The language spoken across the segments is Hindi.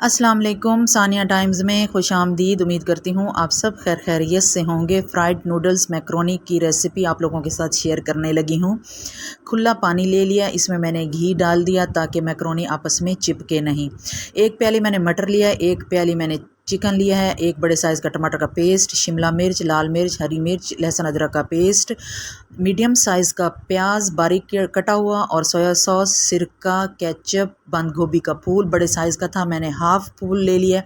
अस्सलाम वालेकुम। सानिया टाइम्स में खुशामदीद। उम्मीद करती हूँ आप सब खैर खैरियत से होंगे। फ्राइड नूडल्स मैक्रोनी की रेसिपी आप लोगों के साथ शेयर करने लगी हूँ। खुला पानी ले लिया, इसमें मैंने घी डाल दिया ताकि मैक्रोनी आपस में चिपके नहीं। एक प्याली मैंने मटर लिया, एक प्याली मैंने चिकन लिया है, एक बड़े साइज़ का टमाटर का पेस्ट, शिमला मिर्च, लाल मिर्च, हरी मिर्च, लहसुन अदरक का पेस्ट, मीडियम साइज़ का प्याज बारीक कटा हुआ और सोया सॉस, सिरका, केचप, बंद गोभी का फूल बड़े साइज़ का था, मैंने हाफ़ फूल ले लिया।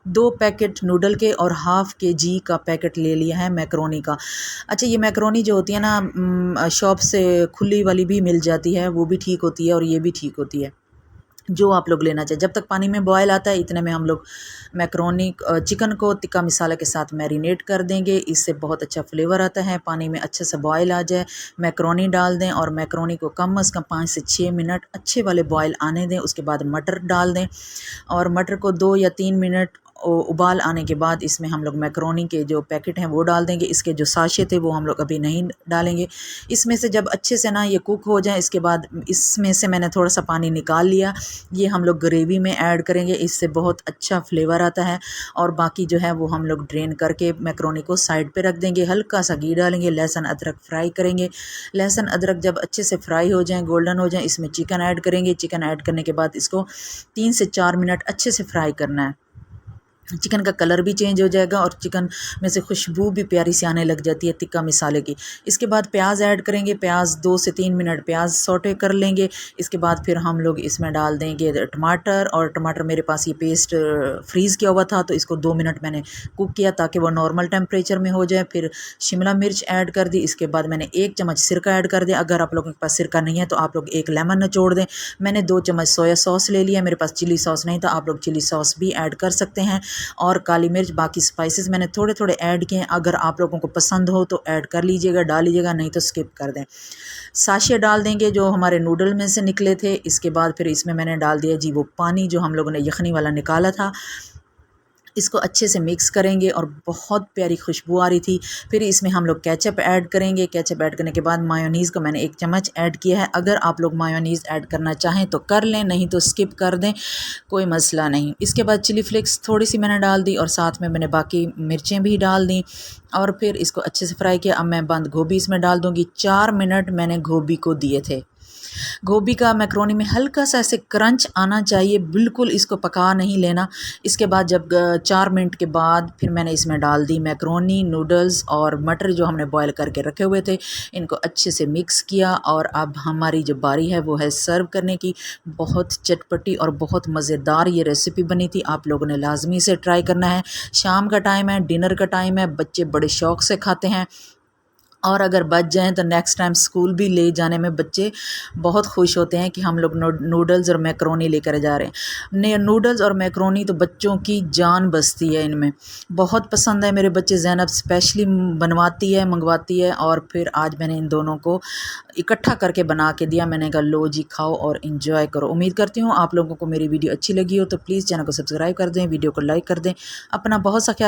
2 पैकेट नूडल के और हाफ़ केजी का पैकेट ले लिया है मैक्रोनी का। अच्छा, ये मैक्रोनी जो होती है ना, शॉप से खुली वाली भी मिल जाती है, वो भी ठीक होती है और ये भी ठीक होती है, जो आप लोग लेना चाहिए। जब तक पानी में बॉयल आता है इतने में हम लोग मैक्रोनी चिकन को टिक्का मसाला के साथ मैरिनेट कर देंगे। इससे बहुत अच्छा फ्लेवर आता है। पानी में अच्छे से बॉयल आ जाए, मैक्रोनी डाल दें और मैक्रोनी को कम से कम 5 से 6 मिनट अच्छे वाले बॉयल आने दें। उसके बाद मटर डाल दें और मटर को 2 या 3 मिनट उबाल आने के बाद इसमें हम लोग मैक्रोनी के जो पैकेट हैं वो डाल देंगे। इसके जो साशे थे वो हम लोग अभी नहीं डालेंगे। इसमें से जब अच्छे से ना ये कुक हो जाए, इसके बाद इसमें से मैंने थोड़ा सा पानी निकाल लिया। ये हम लोग ग्रेवी में ऐड करेंगे, इससे बहुत अच्छा फ्लेवर आता है। और बाकी जो है वो हम लोग ड्रेन करके मैक्रोनी को साइड पे रख देंगे। हल्का सा घी डालेंगे, लहसुन अदरक फ्राई करेंगे। लहसुन अदरक जब अच्छे से फ्राई हो जाएँ, गोल्डन हो जाए, इसमें चिकन ऐड करेंगे। चिकन ऐड करने के बाद इसको 3 से 4 मिनट अच्छे से फ्राई करना है। चिकन का कलर भी चेंज हो जाएगा और चिकन में से खुशबू भी प्यारी सी आने लग जाती है टिक्का मसाले की। इसके बाद प्याज ऐड करेंगे। प्याज 2 से 3 मिनट प्याज सौटे कर लेंगे। इसके बाद फिर हम लोग इसमें डाल देंगे टमाटर, और टमाटर मेरे पास ये पेस्ट फ्रीज़ किया हुआ था तो इसको 2 मिनट मैंने कुक किया ताकि वो नॉर्मल टेम्परेचर में हो जाए। फिर शिमला मिर्च ऐड कर दी। इसके बाद मैंने 1 चम्मच सिरका ऐड कर दिया। अगर आप लोगों के पास सिरका नहीं है तो आप लोग 1 लेमन निचोड़ दें। मैंने 2 चम्मच सोया सॉस ले लिया। मेरे पास चिली सॉस नहीं था, आप लोग चिली सॉस भी ऐड कर सकते हैं। और काली मिर्च, बाकी स्पाइसेस मैंने थोड़े थोड़े ऐड किए हैं। अगर आप लोगों को पसंद हो तो ऐड कर लीजिएगा, डाल लीजिएगा, नहीं तो स्किप कर दें। साशे डाल देंगे जो हमारे नूडल में से निकले थे। इसके बाद फिर इसमें मैंने डाल दिया जी वो पानी जो हम लोगों ने यखनी वाला निकाला था। इसको अच्छे से मिक्स करेंगे और बहुत प्यारी खुशबू आ रही थी। फिर इसमें हम लोग केचप ऐड करेंगे। केचप ऐड करने के बाद मायोनीज़ को मैंने 1 चम्मच ऐड किया है। अगर आप लोग मायोनीज़ ऐड करना चाहें तो कर लें, नहीं तो स्किप कर दें, कोई मसला नहीं। इसके बाद चिली फ्लेक्स थोड़ी सी मैंने डाल दी और साथ में मैंने बाकी मिर्चें भी डाल दी और फिर इसको अच्छे से फ्राई किया। अब मैं बंद गोभी इसमें डाल दूँगी। 4 मिनट मैंने गोभी को दिए थे। गोभी का मैक्रोनी में हल्का सा ऐसे क्रंच आना चाहिए, बिल्कुल इसको पका नहीं लेना। इसके बाद जब 4 मिनट के बाद फिर मैंने इसमें डाल दी मैक्रोनी, नूडल्स और मटर जो हमने बॉयल करके रखे हुए थे। इनको अच्छे से मिक्स किया और अब हमारी जो बारी है वो है सर्व करने की। बहुत चटपटी और बहुत मज़ेदार ये रेसिपी बनी थी। आप लोगों ने लाजमी से ट्राई करना है। शाम का टाइम है, डिनर का टाइम है, बच्चे बड़े शौक़ से खाते हैं और अगर बच जाएँ तो नेक्स्ट टाइम स्कूल भी ले जाने में बच्चे बहुत खुश होते हैं कि हम लोग नूडल्स और मैक्रोनी लेकर जा रहे हैं। नूडल्स और मैक्रोनी तो बच्चों की जान बसती है, इनमें बहुत पसंद है। मेरे बच्चे ज़ैनब स्पेशली बनवाती है, मंगवाती है और फिर आज मैंने इन दोनों को इकट्ठा करके बना के दिया। मैंने कहा लो जी, खाओ और इन्जॉय करो। उम्मीद करती हूँ आप लोगों को मेरी वीडियो अच्छी लगी हो तो प्लीज़ चैनल को सब्सक्राइब कर दें, वीडियो को लाइक कर दें। अपना बहुत सा ख्याल